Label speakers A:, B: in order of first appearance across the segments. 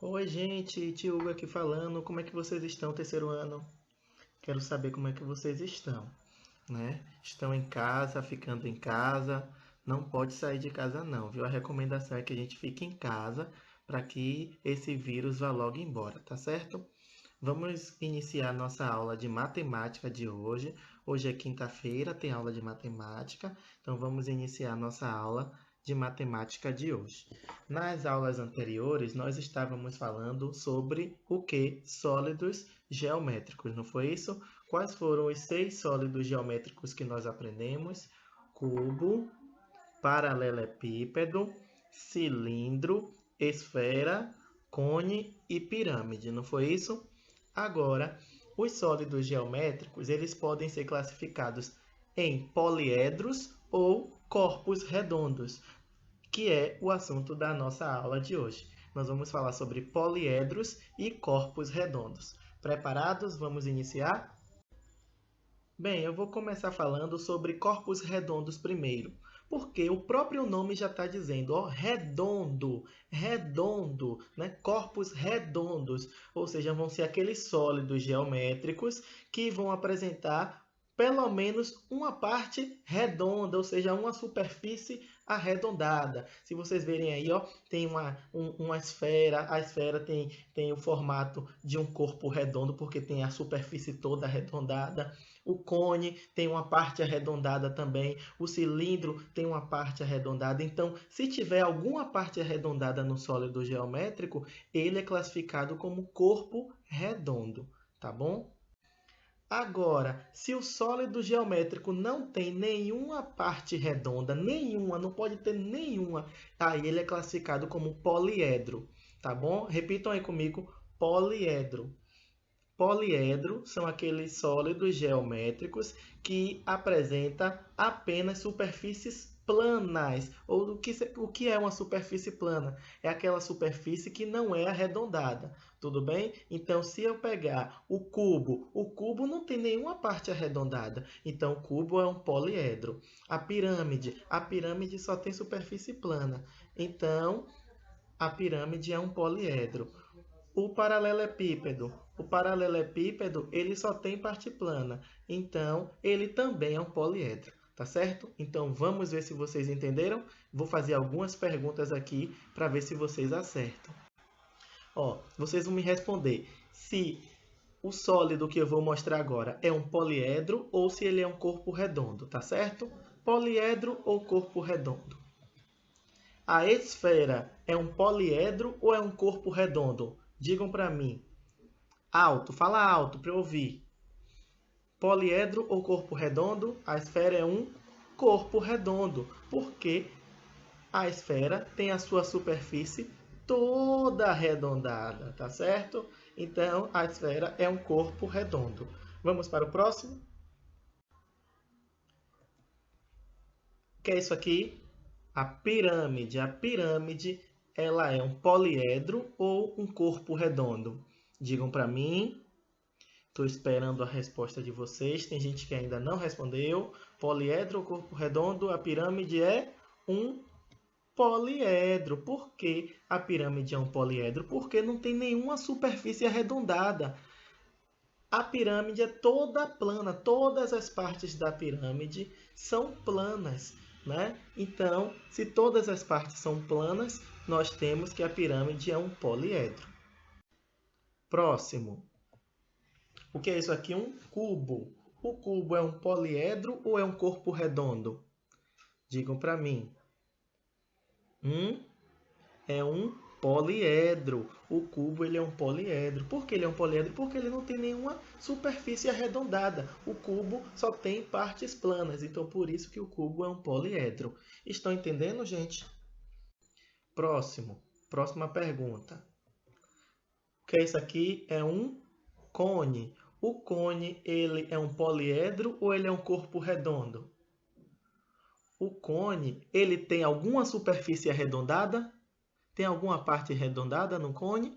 A: Oi, gente, tio Hugo aqui falando. Como é que vocês estão, terceiro ano? Quero saber como é que vocês estão, né? Estão em casa, ficando em casa? Não pode sair de casa não, viu? A recomendação é que a gente fique em casa para que esse vírus vá logo embora, tá certo? Vamos iniciar nossa aula de matemática de hoje. Hoje é quinta-feira, tem aula de matemática, então vamos iniciar nossa aula de matemática de hoje. Nas aulas anteriores, nós estávamos falando sobre o que? Sólidos geométricos, não foi isso? Quais foram os 6 sólidos geométricos que nós aprendemos? Cubo, paralelepípedo, cilindro, esfera, cone e pirâmide, não foi isso? Agora, os sólidos geométricos, eles podem ser classificados em poliedros ou corpos redondos, que é o assunto da nossa aula de hoje. Nós vamos falar sobre poliedros e corpos redondos. Preparados? Vamos iniciar? Bem, eu vou começar falando sobre corpos redondos primeiro, porque o próprio nome já está dizendo, ó, redondo, redondo, né? Corpos redondos, ou seja, vão ser aqueles sólidos geométricos que vão apresentar pelo menos uma parte redonda, ou seja, uma superfície arredondada. Se vocês verem aí, ó, tem uma esfera, a esfera tem o formato de um corpo redondo, porque tem a superfície toda arredondada. O cone tem uma parte arredondada também, o cilindro tem uma parte arredondada. Então, se tiver alguma parte arredondada no sólido geométrico, ele é classificado como corpo redondo, tá bom? Agora, se o sólido geométrico não tem nenhuma parte redonda, nenhuma, não pode ter nenhuma, aí ele é classificado como poliedro, tá bom? Repitam aí comigo, poliedro. Poliedro são aqueles sólidos geométricos que apresentam apenas superfícies planas. Ou o que é uma superfície plana? É aquela superfície que não é arredondada. Tudo bem? Então, se eu pegar o cubo não tem nenhuma parte arredondada. Então, o cubo é um poliedro. A pirâmide só tem superfície plana. Então, a pirâmide é um poliedro. O paralelepípedo, ele só tem parte plana, então ele também é um poliedro, tá certo? Então vamos ver se vocês entenderam. Vou fazer algumas perguntas aqui para ver se vocês acertam. Ó, vocês vão me responder se o sólido que eu vou mostrar agora é um poliedro ou se ele é um corpo redondo, tá certo? Poliedro ou corpo redondo? A esfera é um poliedro ou é um corpo redondo? Digam para mim. Alto, fala alto para eu ouvir. Poliedro ou corpo redondo? A esfera é um corpo redondo, porque a esfera tem a sua superfície toda arredondada, tá certo? Então, a esfera é um corpo redondo. Vamos para o próximo? O que é isso aqui? A pirâmide. A pirâmide, ela é um poliedro ou um corpo redondo? Digam para mim. Estou esperando a resposta de vocês. Tem gente que ainda não respondeu. Poliedro ou corpo redondo? A pirâmide é um poliedro. Por que a pirâmide é um poliedro? Porque não tem nenhuma superfície arredondada. A pirâmide é toda plana. Todas as partes da pirâmide são planas, né? Então, se todas as partes são planas, nós temos que a pirâmide é um poliedro. Próximo. O que é isso aqui? Um cubo. O cubo é um poliedro ou é um corpo redondo? Digam para mim. É um poliedro. O cubo ele é um poliedro. Por que ele é um poliedro? Porque ele não tem nenhuma superfície arredondada. O cubo só tem partes planas. Então, por isso que o cubo é um poliedro. Estão entendendo, gente? Próximo. Próxima pergunta. O que é isso aqui? É um cone. O cone, ele é um poliedro ou ele é um corpo redondo? O cone, ele tem alguma superfície arredondada? Tem alguma parte arredondada no cone?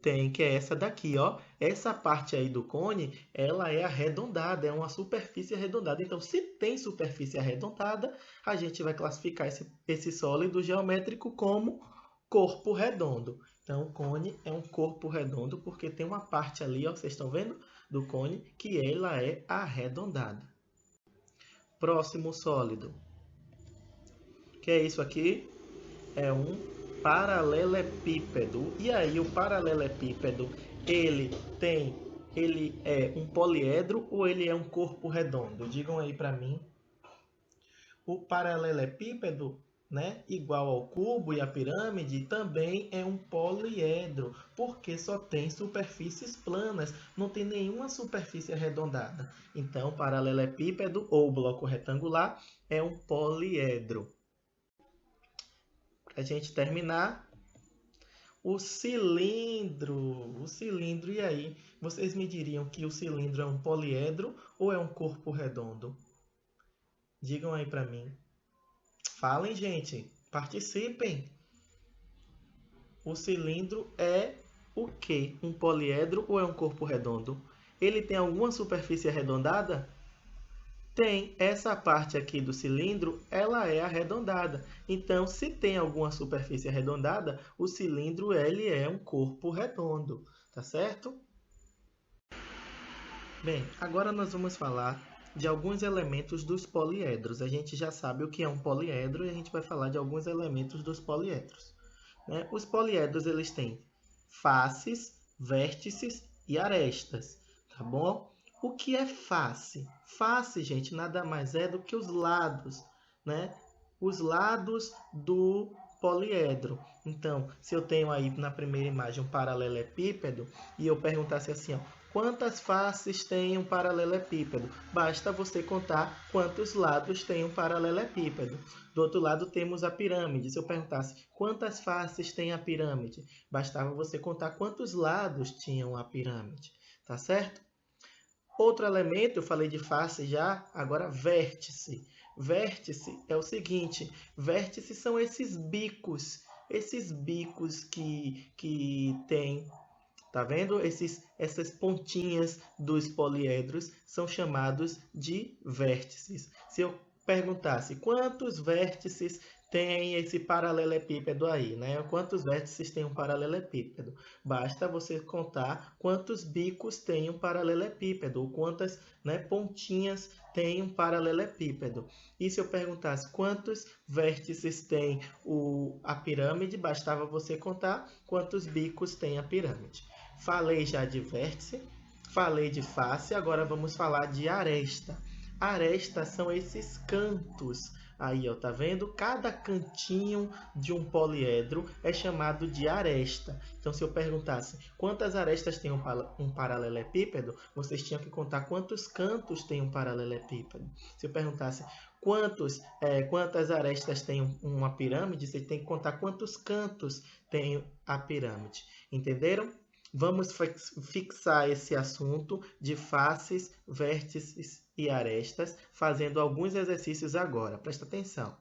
A: Tem, que é essa daqui, ó. Essa parte aí do cone, ela é arredondada, é uma superfície arredondada. Então, se tem superfície arredondada, a gente vai classificar esse sólido geométrico como corpo redondo. Então, o cone é um corpo redondo porque tem uma parte ali, ó, vocês estão vendo, do cone, que ela é arredondada. Próximo sólido. O que é isso aqui? É um paralelepípedo. E aí, o paralelepípedo, ele é um poliedro ou ele é um corpo redondo? Digam aí para mim. O paralelepípedo, né, igual ao cubo e à pirâmide, também é um poliedro, porque só tem superfícies planas, não tem nenhuma superfície arredondada. Então, paralelepípedo ou bloco retangular é um poliedro. Para a gente terminar, o cilindro. E aí? Vocês me diriam que o cilindro é um poliedro ou é um corpo redondo? Digam aí para mim. Falem, gente. Participem. O cilindro é o quê? Um poliedro ou é um corpo redondo? Ele tem alguma superfície arredondada? Tem. Essa parte aqui do cilindro, ela é arredondada. Então, se tem alguma superfície arredondada, o cilindro ele é um corpo redondo. Tá certo? Bem, agora nós vamos falar de alguns elementos dos poliedros. A gente já sabe o que é um poliedro e a gente vai falar de alguns elementos dos poliedros, né? Os poliedros eles têm faces, vértices e arestas, tá bom? O que é face? Face, gente, nada mais é do que os lados, né? Os lados do poliedro. Então, se eu tenho aí na primeira imagem um paralelepípedo e eu perguntasse assim, ó, quantas faces tem um paralelepípedo? Basta você contar quantos lados tem um paralelepípedo. Do outro lado temos a pirâmide. Se eu perguntasse quantas faces tem a pirâmide, bastava você contar quantos lados tinham a pirâmide. Tá certo? Outro elemento, eu falei de face já, agora vértice. Vértice é o seguinte, vértices são esses bicos que tem. Tá vendo? Essas pontinhas dos poliedros são chamados de vértices. Se eu perguntasse quantos vértices tem esse paralelepípedo aí, né? Quantos vértices tem um paralelepípedo? Basta você contar quantos bicos tem um paralelepípedo, ou quantas, né, pontinhas tem um paralelepípedo. E se eu perguntasse quantos vértices tem a pirâmide, bastava você contar quantos bicos tem a pirâmide. Falei já de vértice, falei de face, agora vamos falar de aresta. Arestas são esses cantos. Aí, ó, tá vendo? Cada cantinho de um poliedro é chamado de aresta. Então, se eu perguntasse quantas arestas tem um paralelepípedo, vocês tinham que contar quantos cantos tem um paralelepípedo. Se eu perguntasse quantas arestas tem uma pirâmide, você tem que contar quantos cantos tem a pirâmide. Entenderam? Vamos fixar esse assunto de faces, vértices e arestas, fazendo alguns exercícios agora. Presta atenção.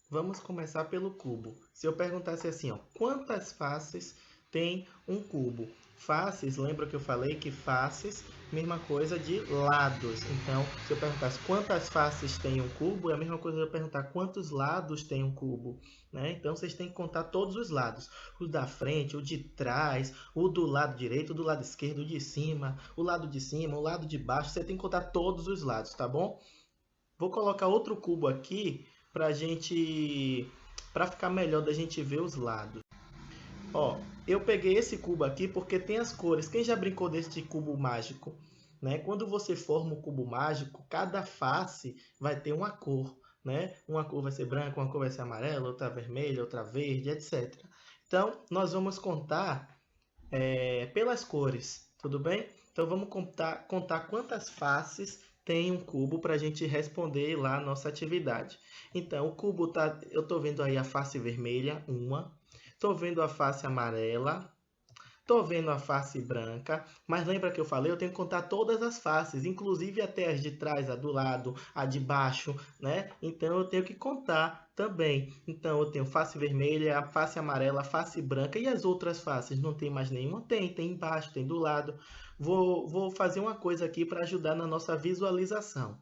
A: Vamos começar pelo cubo. Se eu perguntasse assim, ó, quantas faces tem um cubo? Faces, lembra que eu falei que faces, mesma coisa de lados. Então, se eu perguntasse quantas faces tem um cubo, é a mesma coisa de eu perguntar quantos lados tem um cubo, né? Então, vocês têm que contar todos os lados. O da frente, o de trás, o do lado direito, o do lado esquerdo, o de cima, o lado de cima, o lado de baixo. Você tem que contar todos os lados, tá bom? Vou colocar outro cubo aqui para ficar melhor da gente ver os lados. Ó, eu peguei esse cubo aqui porque tem as cores. Quem já brincou desse cubo mágico, né? Quando você forma o cubo mágico, cada face vai ter uma cor, né? Uma cor vai ser branca, uma cor vai ser amarela, outra vermelha, outra verde, etc. Então, nós vamos contar pelas cores, tudo bem? Então, vamos contar quantas faces tem um cubo para a gente responder lá a nossa atividade. Então, o cubo eu estou vendo aí a face vermelha, uma. Estou vendo a face amarela. Estou vendo a face branca. Mas lembra que eu falei? Eu tenho que contar todas as faces, inclusive até as de trás, a do lado, a de baixo, né? Então, eu tenho que contar também. Então, eu tenho face vermelha, a face amarela, a face branca. E as outras faces? Não tem mais nenhuma? Tem embaixo, tem do lado. Vou fazer uma coisa aqui para ajudar na nossa visualização.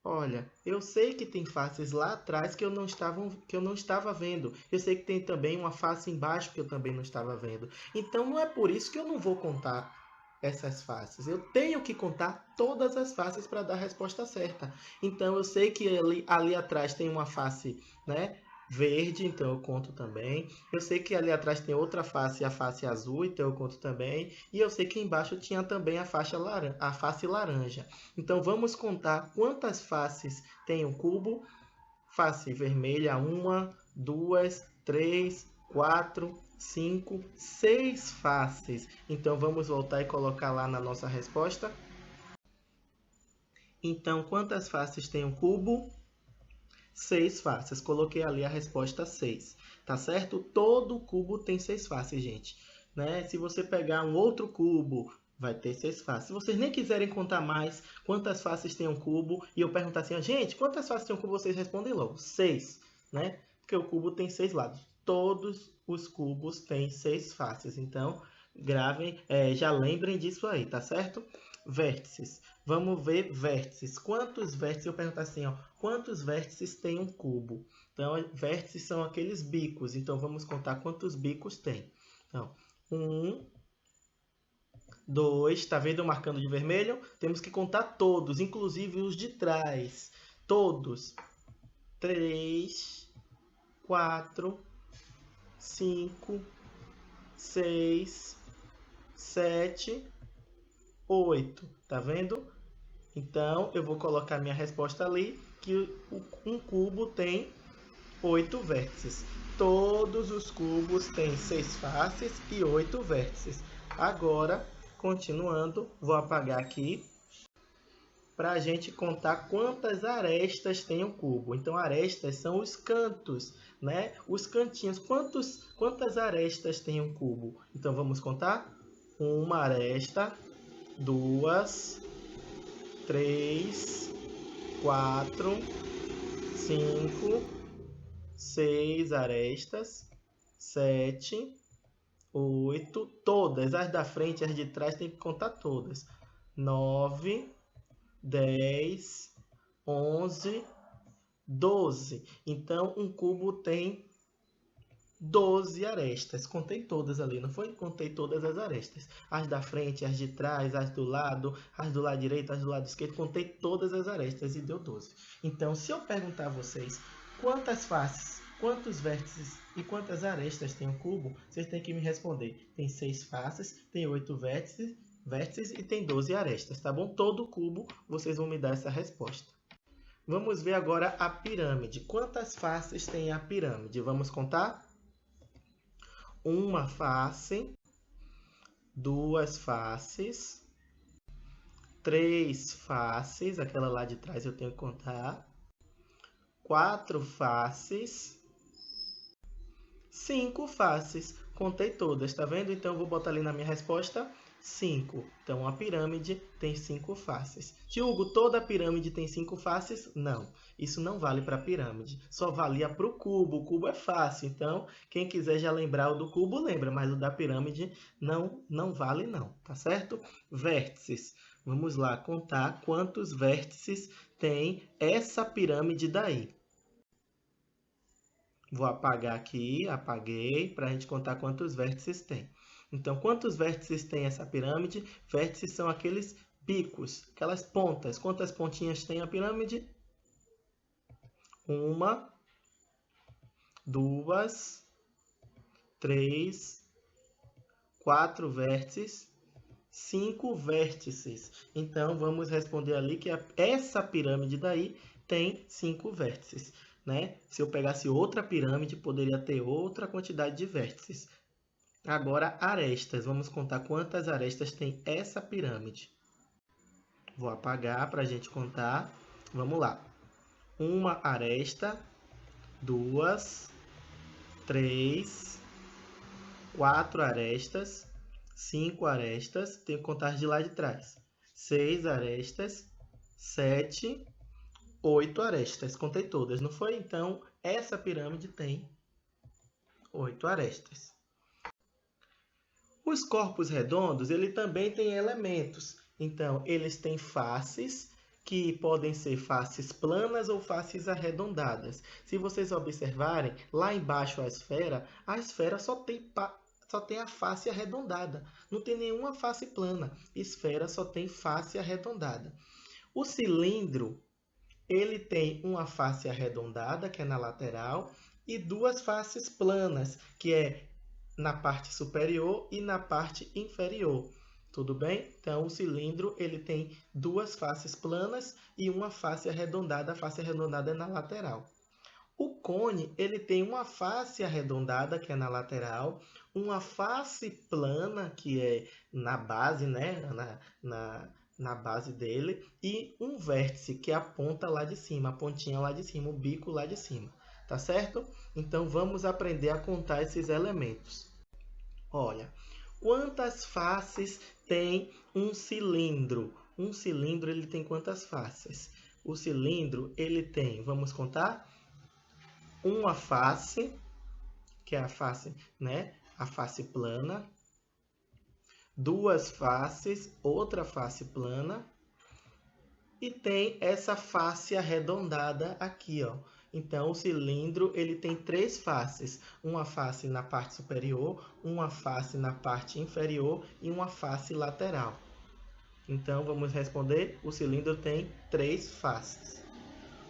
A: Olha, eu sei que tem faces lá atrás que eu não estava vendo. Eu sei que tem também uma face embaixo que eu também não estava vendo. Então não é por isso que eu não vou contar essas faces. Eu tenho que contar todas as faces para dar a resposta certa. Então eu sei que ali atrás tem uma face, né, verde, então eu conto também. Eu sei que ali atrás tem outra face, a face azul, então eu conto também. E eu sei que embaixo tinha também a face laranja. Então vamos contar quantas faces tem o cubo. Face vermelha, uma, duas, três, quatro, cinco, seis faces. Então vamos voltar e colocar lá na nossa resposta. Então, quantas faces tem o cubo? 6 faces. Coloquei ali a resposta 6. Tá certo? Todo cubo tem 6 faces, gente. Né? Se você pegar um outro cubo, vai ter 6 faces. Se vocês nem quiserem contar mais quantas faces tem um cubo, e eu perguntar assim, gente, quantas faces tem um cubo? Vocês respondem logo, 6. Né? Porque o cubo tem 6 lados. Todos os cubos têm 6 faces. Então, gravem, já lembrem disso aí, tá certo? Vértices. Vamos ver vértices. Quantos vértices? Eu pergunto assim, ó, quantos vértices tem um cubo? Então, vértices são aqueles bicos. Então, vamos contar quantos bicos tem. Então, 1, 2, tá vendo eu marcando de vermelho? Temos que contar todos, inclusive os de trás. Todos. 3, 4, 5, 6, 7, 8. Tá vendo? Então, eu vou colocar minha resposta ali, que um cubo tem 8 vértices. Todos os cubos têm 6 faces e 8 vértices. Agora, continuando, vou apagar aqui para a gente contar quantas arestas tem o cubo. Então, arestas são os cantos, né? Os cantinhos. Quantas arestas tem um cubo? Então, vamos contar? Uma aresta, duas, 3, 4, 5, 6 arestas, 7, 8, todas, as da frente e as de trás tem que contar todas. 9, 10, 11, 12. Então, um cubo tem 12 arestas. Contei todas ali, não foi? Contei todas as arestas. As da frente, as de trás, as do lado direito, as do lado esquerdo. Contei todas as arestas e deu 12. Então, se eu perguntar a vocês quantas faces, quantos vértices e quantas arestas tem um cubo, vocês têm que me responder. Tem 6 faces, tem 8 vértices e tem 12 arestas, tá bom? Todo cubo vocês vão me dar essa resposta. Vamos ver agora a pirâmide. Quantas faces tem a pirâmide? Vamos contar? Uma face, duas faces, 3 faces, aquela lá de trás eu tenho que contar, 4 faces, 5 faces. Contei todas, tá vendo? Então eu vou botar ali na minha resposta 5. Então a pirâmide tem 5 faces. Hugo, toda a pirâmide tem 5 faces? Não. Isso não vale para a pirâmide. Só valia para o cubo. O cubo é fácil. Então, quem quiser já lembrar o do cubo, lembra. Mas o da pirâmide não vale não. Tá certo? Vértices. Vamos lá contar quantos vértices tem essa pirâmide daí. Vou apagar aqui, apaguei, para a gente contar quantos vértices tem. Então, quantos vértices tem essa pirâmide? Vértices são aqueles bicos, aquelas pontas. Quantas pontinhas tem a pirâmide? Uma, duas, 3, 4 vértices, 5 vértices. Então, vamos responder ali que essa pirâmide daí tem 5 vértices. Né? Se eu pegasse outra pirâmide, poderia ter outra quantidade de vértices. Agora, arestas. Vamos contar quantas arestas tem essa pirâmide. Vou apagar para a gente contar. Vamos lá. Uma aresta, duas, 3, 4 arestas, 5 arestas. Tenho que contar de lá de trás. 6 arestas, 7, 8 arestas. Contei todas, não foi? Então, essa pirâmide tem 8 arestas. Os corpos redondos, ele também tem elementos. Então, eles têm faces, que podem ser faces planas ou faces arredondadas. Se vocês observarem, lá embaixo a esfera só tem a face arredondada. Não tem nenhuma face plana. Esfera só tem face arredondada. O cilindro, ele tem uma face arredondada, que é na lateral, e duas faces planas, que é na parte superior e na parte inferior. Tudo bem? Então, o cilindro ele tem duas faces planas e uma face arredondada. A face arredondada é na lateral. O cone ele tem uma face arredondada, que é na lateral, uma face plana, que é na base, né? Na base dele, e um vértice, que é a ponta lá de cima, a pontinha lá de cima, o bico lá de cima. Tá certo? Então, vamos aprender a contar esses elementos. Olha, quantas faces tem um cilindro? Um cilindro ele tem quantas faces? O cilindro ele tem, vamos contar? Uma face, que é a face, né? A face plana. Duas faces, outra face plana. E tem essa face arredondada aqui, ó. Então, o cilindro ele tem três faces. Uma face na parte superior, uma face na parte inferior e uma face lateral. Então, vamos responder. O cilindro tem três faces.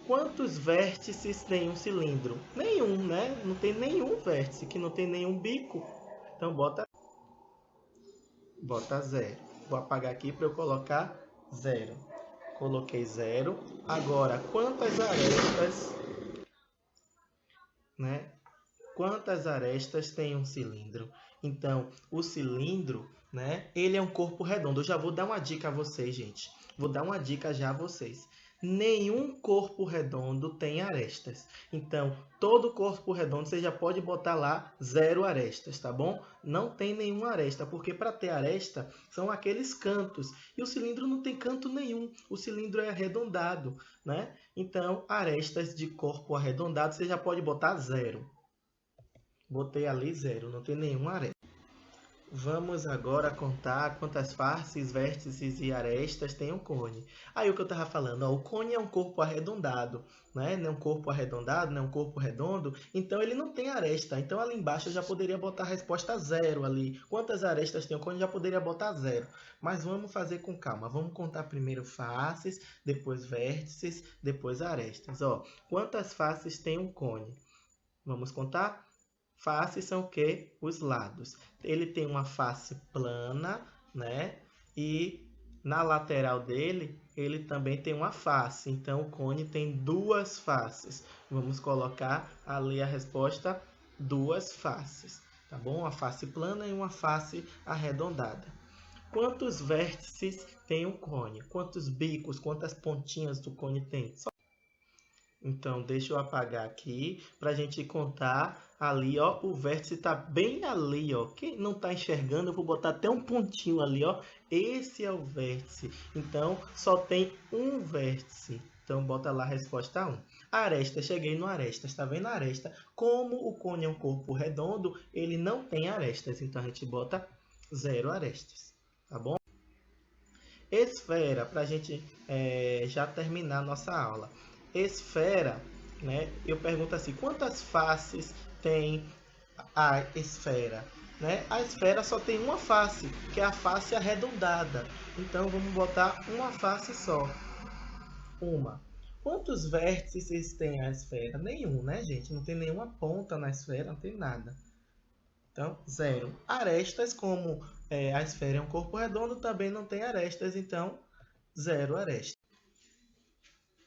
A: Quantos vértices tem um cilindro? Nenhum, né? Não tem nenhum vértice, que não tem nenhum bico. Então, bota zero. Vou apagar aqui para eu colocar zero. Coloquei zero. Agora, quantas arestas, né? Quantas arestas tem um cilindro? Então, o cilindro, né? Ele é um corpo redondo. Eu já vou dar uma dica a vocês, gente. Vou dar uma dica já a vocês. Nenhum corpo redondo tem arestas. Então, todo corpo redondo você já pode botar lá zero arestas, tá bom? Não tem nenhuma aresta, porque para ter aresta são aqueles cantos. E o cilindro não tem canto nenhum. O cilindro é arredondado, né? Então, arestas de corpo arredondado você já pode botar zero. Botei ali zero, não tem nenhuma aresta. Vamos agora contar quantas faces, vértices e arestas tem um cone. Aí o que eu estava falando, ó, o cone é um corpo arredondado, né? Não é um corpo arredondado, não é um corpo redondo, então ele não tem aresta. Então ali embaixo eu já poderia botar a resposta zero ali. Quantas arestas tem o cone? Já poderia botar zero. Mas vamos fazer com calma. Vamos contar primeiro faces, depois vértices, depois arestas. Ó, quantas faces tem um cone? Vamos contar? Faces são o quê? Os lados. Ele tem uma face plana, né? E na lateral dele, ele também tem uma face. Então, o cone tem duas faces. Vamos colocar ali a resposta, duas faces. Tá bom? Uma face plana e uma face arredondada. Quantos vértices tem um cone? Quantos bicos, quantas pontinhas do cone tem? Então, deixa eu apagar aqui para a gente contar ali, ó. O vértice está bem ali, ó. Quem não está enxergando, eu vou botar até um pontinho ali, ó. Esse é o vértice. Então, só tem um vértice. Então, bota lá a resposta 1. Aresta, cheguei no aresta. Está vendo a aresta? Como o cone é um corpo redondo, ele não tem arestas. Então, a gente bota zero arestas. Tá bom? Esfera, para a gente já terminar a nossa aula. Esfera, né? Eu pergunto assim, quantas faces tem a esfera? Né? A esfera só tem uma face, que é a face arredondada. Então, vamos botar uma face só. Uma. Quantos vértices tem a esfera? Nenhum, né, gente? Não tem nenhuma ponta na esfera, não tem nada. Então, zero. Arestas, como a esfera é um corpo redondo, também não tem arestas, então, zero arestas.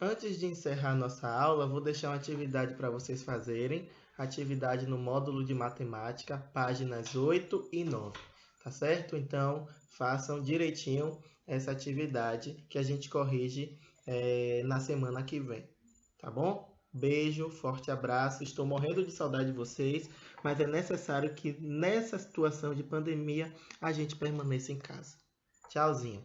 A: Antes de encerrar nossa aula, vou deixar uma atividade para vocês fazerem. Atividade no módulo de matemática, páginas 8 e 9. Tá certo? Então, façam direitinho essa atividade que a gente corrige na semana que vem. Tá bom? Beijo, forte abraço. Estou morrendo de saudade de vocês, mas é necessário que nessa situação de pandemia a gente permaneça em casa. Tchauzinho.